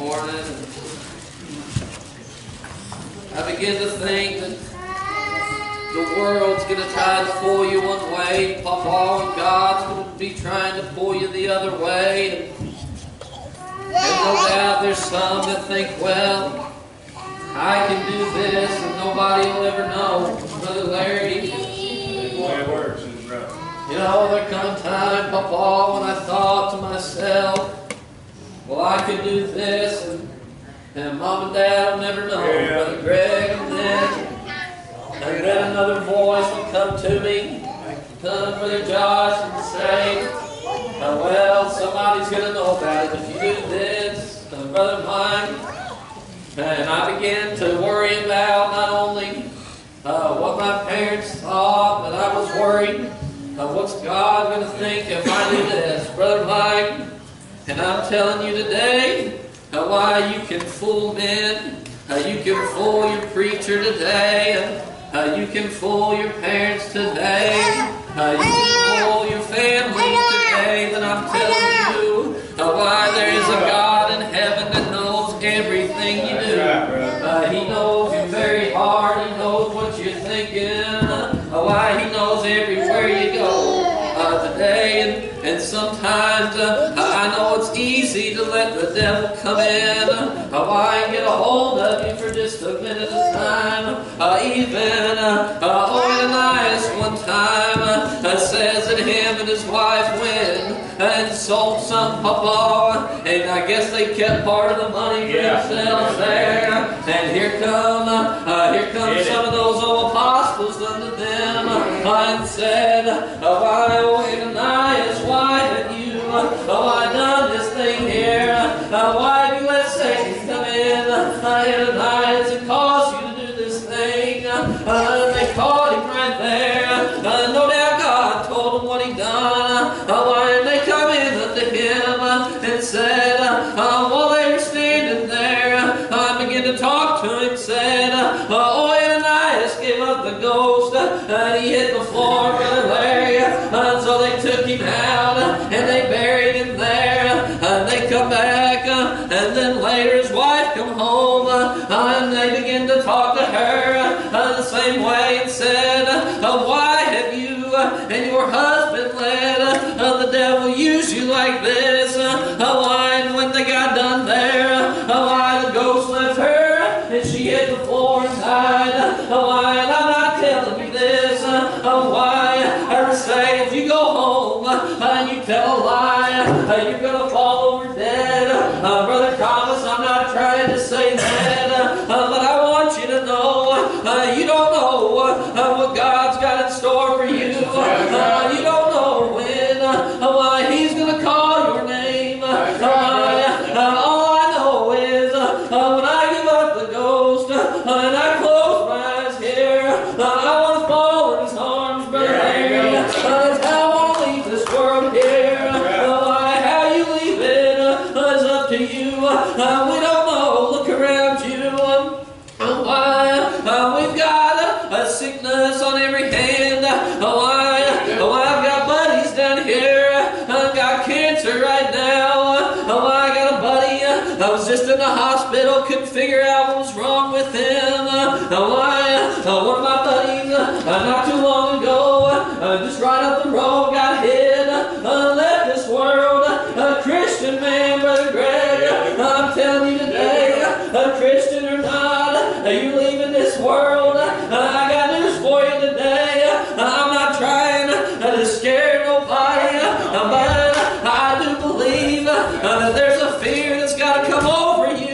morning. I begin to think that the world's going to try to pull you one way, Papa, and God's going to be trying to pull you the other way. And no doubt there's some that think, well, I can do this and nobody will ever know. Brother Larry, The way it works is right. you know, there come a time, Papa, when I thought to myself, well, I can do this and Mom and Dad will never know. Yeah. Brother Greg, and then another voice will come to me, come Brother Josh, and say, well, somebody's going to know about it if you do this, Brother Mike. And I began to worry about not only what my parents thought, but I was worried what's God going to think if I do this, Brother Mike. And I'm telling you today why you can fool men, you can fool your preacher today, you can fool your parents today, you can fool your family today, then I'm telling you why there is a God in heaven that knows everything you do. He knows your very heart, He knows what you're thinking, why He knows everywhere you go today. And sometimes I know it's easy to let the devil come in, and get a hold of you for just a minute at a time. Even Ananias one time says that him and his wife went and sold some, Papa, and I guess they kept part of the money for themselves there. And here come some of those old apostles unto them and said, why, Ananias, why have you done this thing here? Why have you let Satan come in, Ananias, and cause you to do this thing? And they caught him right there. No doubt God told him what he done. And they come in unto him and said, while they were standing there, I began to talk to him, said, Ananias gave up the ghost, and he hit the floor, Brother Larry. And so they took him out, and they buried him there, and they come back, and then later his wife come home, and they begin to talk to her the same way and said, why have you and your husband let the devil use you like this? Why, and when they got done there, why the ghost left her, and she hit the floor and died. Why, and I'm not telling you this, why, I say if you go home and you tell a lie, you're going to fall over dead. Brother Thomas, I'm not trying to say that, but I want you to know, you don't know what God's got in store for you. You don't know when, why He's going to call your name. All I know is when I give up the ghost and I close my eyes here, I want to fall in His arms, Brother Larry. That's how I want to leave this world here. How you leave it is up to you. We don't know. Look around you. We've got a sickness on every hand. I've got buddies down here. I've got cancer right now. I got a buddy. I was just in the hospital. Couldn't figure out what was wrong with him. One of my buddies not too long ago, just right up the road, got hit. Left this world. A Christian man, Brother Greg. I'm telling you today, a Christian or not, you're leaving this world. I got news for you today. I'm not trying to scare nobody, but I do believe that there's a fear that's got to come over you.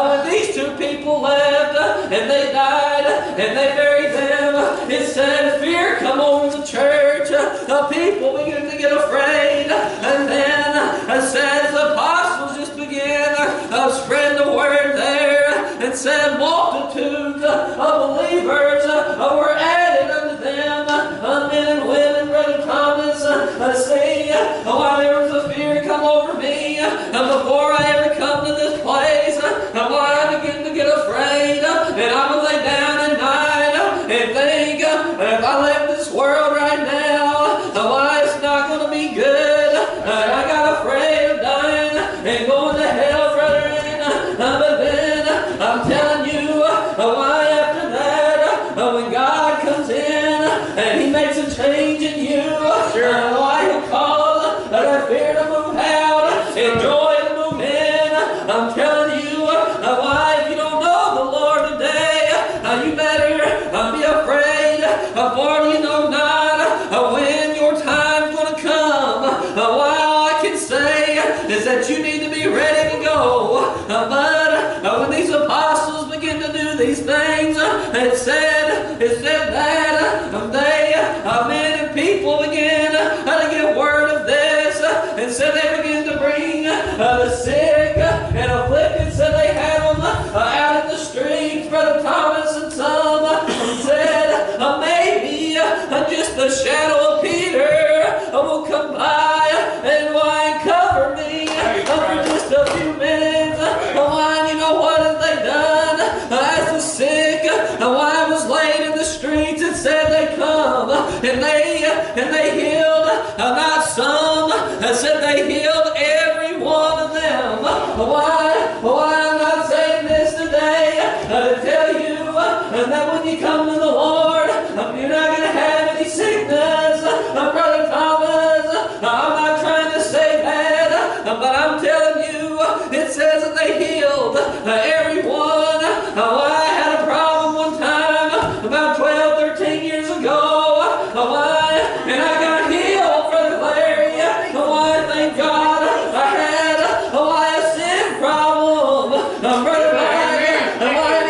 When these two people left and they died and they buried them, it said fear come over the church. People begin to get afraid, and then it says the apostles just began spreading the word there, and said multitudes of believers were added unto them, men and women, Brother Thomas, saying, why there was a fear come over me before I ever come to this place, why I begin to get afraid, and I'm going to lay down at night and think, if I left this world right now, why it's not going to be good. I got afraid of dying. and going to hell, brother. But then I'm telling you, why after that, when God comes in and He makes a change in you, why He'll cause that fear to move out and joy to move in. I'm telling you, why if you don't know the Lord today, you better be afraid, for you know not when your time's going to come. Why all I can say is that you need to be ready to go. But when these apostles begin to do these things, it said that men and people begin to get word of this, and said they begin to bring the sick and afflicted. Said they had them out in the streets, Brother Thomas, and some said maybe just the shadow of Peter will come by and cover me for just a few minutes. You know what have they done? As the sick, I was laid in the streets, it said they come and they healed not some, it said they healed every one of them. Why I'm not saying this today to tell you that when you come to the Lord, you're not going to have any sickness, Brother Thomas. I'm not trying to say that, but I'm telling you, it says that they healed everyone. I had a problem one time about 12, 13 years ago, and I got healed, Brother Larry. Thank God I had a sin problem, Brother Larry.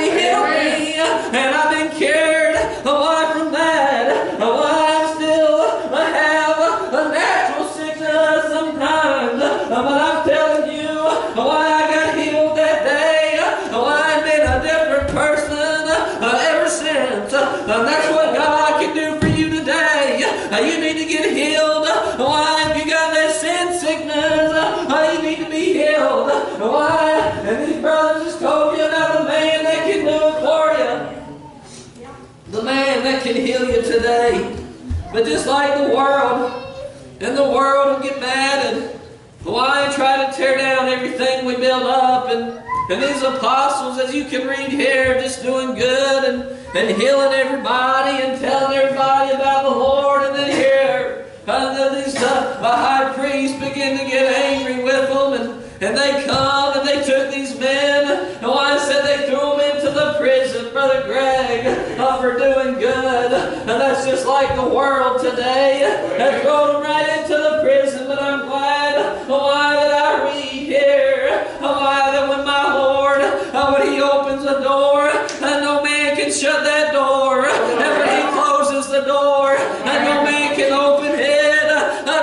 He healed me, and I've been cured from that. I still have a natural sickness sometimes, but I'm telling you, I got healed that day. I've been a different person ever since. That's what God can do for you today. You need to get healed. If you got that sin sickness, you need to be healed. And these brothers just told you about the man that can do it for you. The man that can heal you today. But just like the world, and the world will get mad and try to tear down everything we build up. And these apostles, as you can read here, just doing good and healing everybody and telling everybody about the Lord. And then here, these high priests begin to get angry with them, and they come and they took these men, and I said they threw them into the prison, Brother Greg, for doing good. And that's just like the world today. They throw them right into the prison, but I'm glad that I read here that when my Lord, when He opens a door, no man can shut that door, and when He closes the door, no man can open it.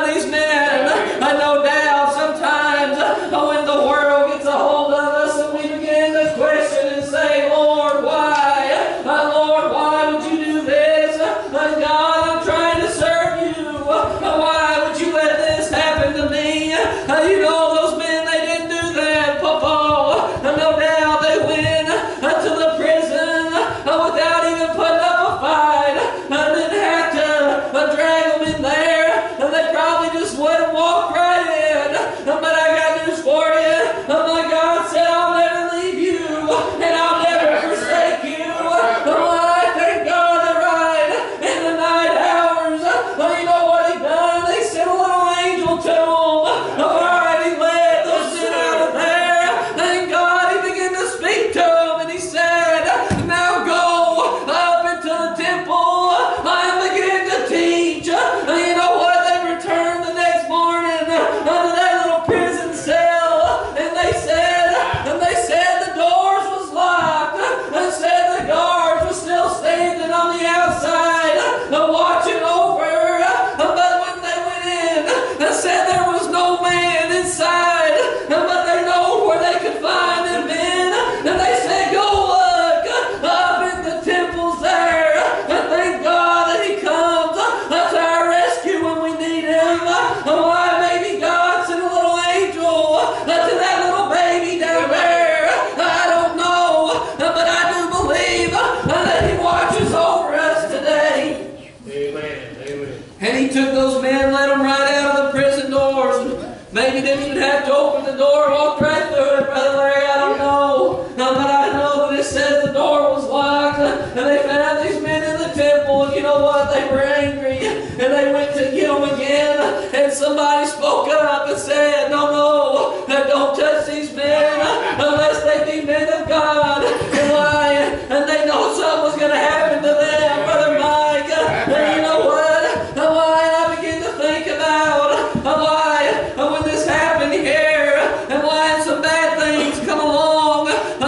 These men, no doubt, sometimes when the world gets a hold of us and we begin to question and say, Lord, why? Lord, why would you do this? God, I'm trying to serve you. Why would you let this happen to me? You know, those men, they didn't do that, Papa. No doubt they went to the prison without even putting up a fight. Didn't have to drag them in there. They probably just went and walked right in. But I got news for you. My God said, I'll never leave you, and I'll never forsake you. I thank God that right in the night hours, you know what He done? They sent a little angel to him. He led those men out of there. Thank God He began to speak to him, and He said, now go up into the temple and begin to teach. You know what? Returned the next morning to that little prison cell, and they said the doors was locked, and said the guards were still standing on the outside watching over. But when they went in, they said there was no man inside, but they know where they could find them men, and they said, go look up in the temples there, and thank God that He comes to our rescue when we need Him. Maybe God sent a little angel to that little baby down there. I don't know, but I do believe that He watches over us today. Amen. Amen. And He took those men, let them right out of the prison doors. Maybe didn't even have to open the door. don't touch these men unless they be men of God. And why? And they know something was going to happen to them, Brother Mike. And you know what? Why I begin to think about why when this happened here, and why some bad things come along,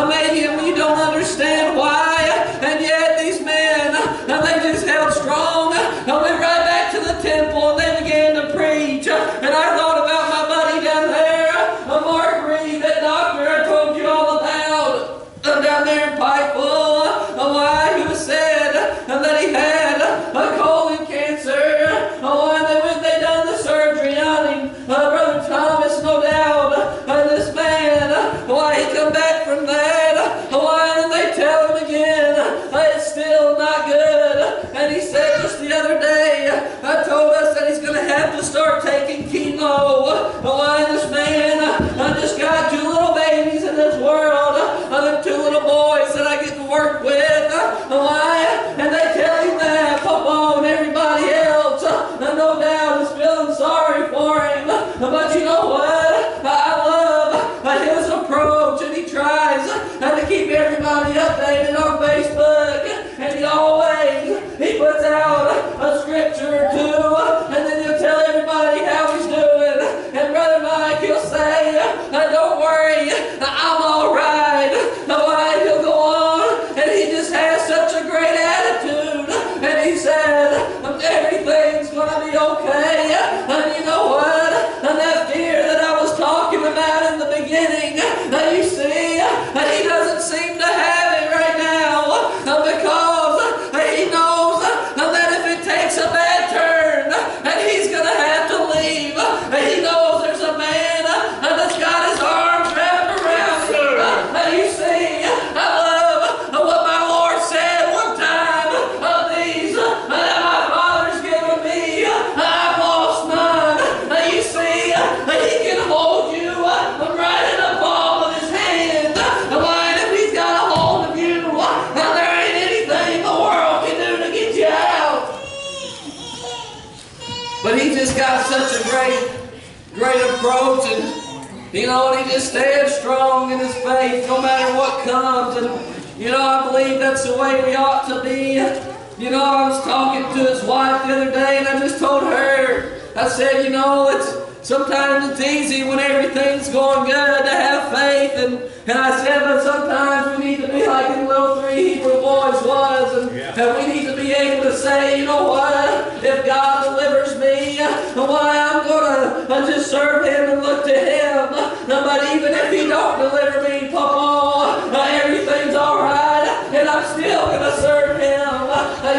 maybe we don't understand why, and yet these men, they just held strong. Went right back to the temple and they began to preach. And I thought about my buddy down there, Mark Reed, that doctor I told you all about, down there in Pikeville. Why he said that he had a colon cancer. When they done the surgery on him, Brother Thomas, no doubt, this man, why he come back from that, why did they tell him again, it's still not good. And he said just the other day, told us that he's going to have to start taking chemo. Why this man just got 2 little babies in this world, the 2 little boys that I get to work with. Why? And they tell him that, Papa and everybody else, no doubt, is feeling sorry for him. But you know what? I love his approach, and he tries to keep everybody updated on Facebook. And he puts out a scripture or 2, and then he'll tell everybody how he's doing. And Brother Mike, he'll say, don't worry, I'm all right. Why? He'll go on, and he just has such a great attitude. And he said, everything's going to be okay. And you know what? And that fear that I was talking about in the beginning, you see, he doesn't seem to have it right now, because he knows that if it takes a bad turn, and he's going to have to leave, he knows there's a man that's got his arms wrapped around him. You see, I love what my Lord said one time, these that my Father's given me, I've lost none. You see, he can hold you right in the palm of his hand. Why, if he's got a hold of you, there ain't anything the world can do to get you out. But he just got such a great approach, and you know, and he just stands strong in his faith no matter what comes. And you know, I believe that's the way we ought to be. You know, I was talking to his wife the other day, and I just told her, I said, you know, sometimes it's easy when everything's going good to have faith, and I said, but sometimes we need to be like the little 3 Hebrew boys was, and we need to be able to say, you know what, if God delivers me, why, I'm going to just serve Him and look to Him. But even if He don't deliver me, Papa, everything's all right, and I'm still going to serve Him.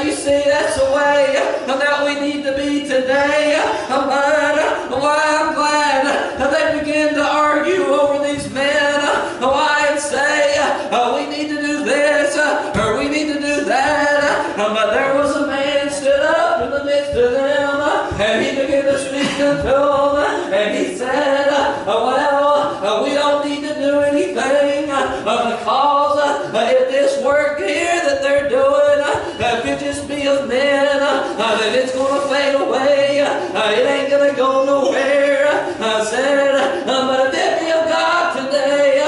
You see, that's the way that we need to be today. But why, I'm glad they begin to argue over these men. Why, and say, we need to do this, or we need to do that. But there was a man stood up in the midst of them, and he began to speak unto them, and he said, well, we don't need to do anything, because if this work here that they're doing could just be of men, then it's going to fade away. It ain't going to go nowhere. I said, but if it be of God today,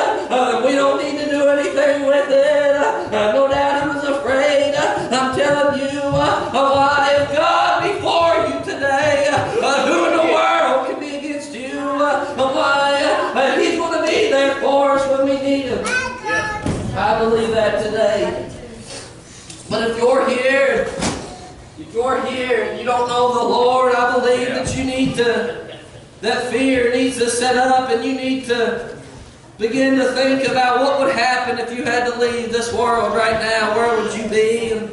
we don't need to do anything with it. No doubt he was afraid. I'm telling you, why, if God be for you today, who in the world can be against you? Why, He's going to be there for us when we need Him. I believe that today. But if you're here and you don't know the Lord, I believe that you need to, that fear needs to set up, and you need to begin to think about what would happen if you had to leave this world right now. Where would you be?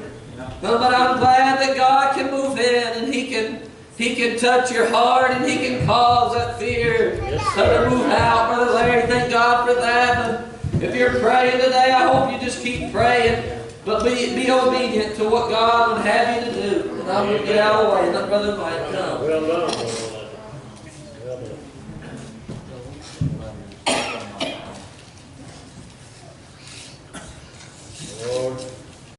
But I'm glad that God can move in, and He can touch your heart, and He can cause that fear to move out. Brother Larry, thank God for that. But if you're praying today, I hope you just keep praying. But be obedient to what God would have you to do. And I'm going to get out of the way. Let Brother Mike come. Well done.